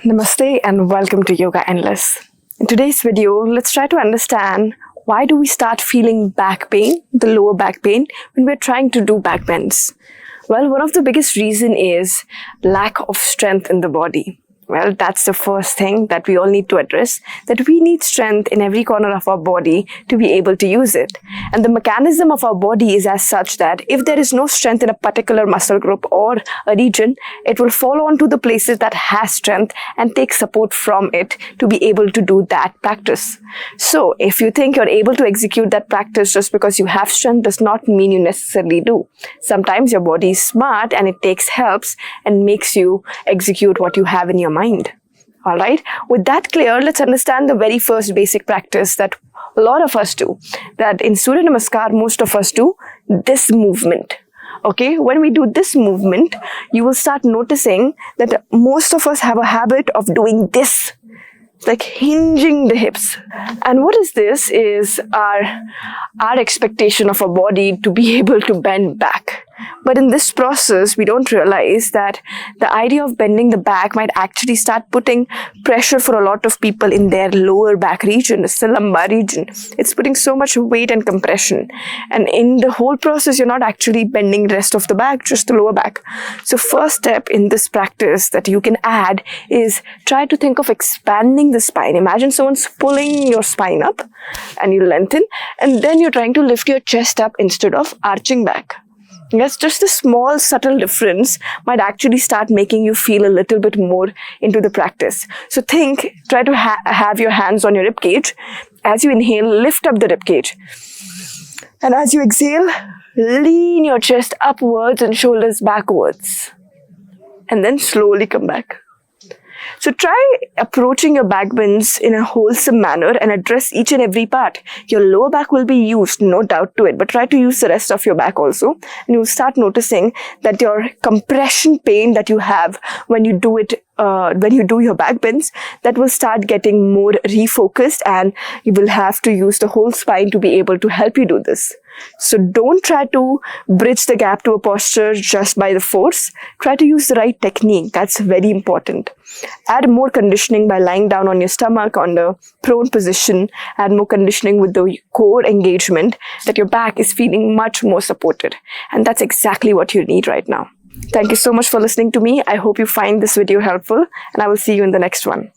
Namaste and welcome to Yoga Endless. In today's video, let's try to understand why do we start feeling back pain, the lower back pain, when we're trying to do back bends. Well, one of the biggest reasons is lack of strength in the body. Well, that's the first thing that we all need to address, that we need strength in every corner of our body to be able to use it. And the mechanism of our body is as such that if there is no strength in a particular muscle group or a region, it will fall onto the places that has strength and take support from it to be able to do that practice. So if you think you're able to execute that practice just because you have strength does not mean you necessarily do. Sometimes your body is smart and it takes helps and makes you execute what you have in your mind. Alright, with that clear, let's understand the very first basic practice that a lot of us do. That in Surya Namaskar, most of us do this movement. Okay, when we do this movement, you will start noticing that most of us have a habit of doing this, like hinging the hips. And what is this is our expectation of our body to be able to bend back. But in this process, we don't realize that the idea of bending the back might actually start putting pressure for a lot of people in their lower back region, it's the lumbar region. It's putting so much weight and compression. And in the whole process, you're not actually bending the rest of the back, just the lower back. So first step in this practice that you can add is try to think of expanding the spine. Imagine someone's pulling your spine up and you lengthen, and then you're trying to lift your chest up instead of arching back. Yes, just a small subtle difference might actually start making you feel a little bit more into the practice. So try to have your hands on your rib cage. As you inhale, lift up the rib cage. And as you exhale, lean your chest upwards and shoulders backwards. And then slowly come back. So try approaching your back bends in a wholesome manner and address each and every part. Your lower back will be used, no doubt to it, but try to use the rest of your back also. And you'll start noticing that your compression pain that you have when you do it, when you do your back bends, that will start getting more refocused, and you will have to use the whole spine to be able to help you do this. So don't try to bridge the gap to a posture just by the force. Try to use the right technique. That's very important. Add more conditioning by lying down on your stomach on the prone position. Add more conditioning with the core engagement, that your back is feeling much more supported. And that's exactly what you need right now. Thank you so much for listening to me. I hope you find this video helpful, and I will see you in the next one.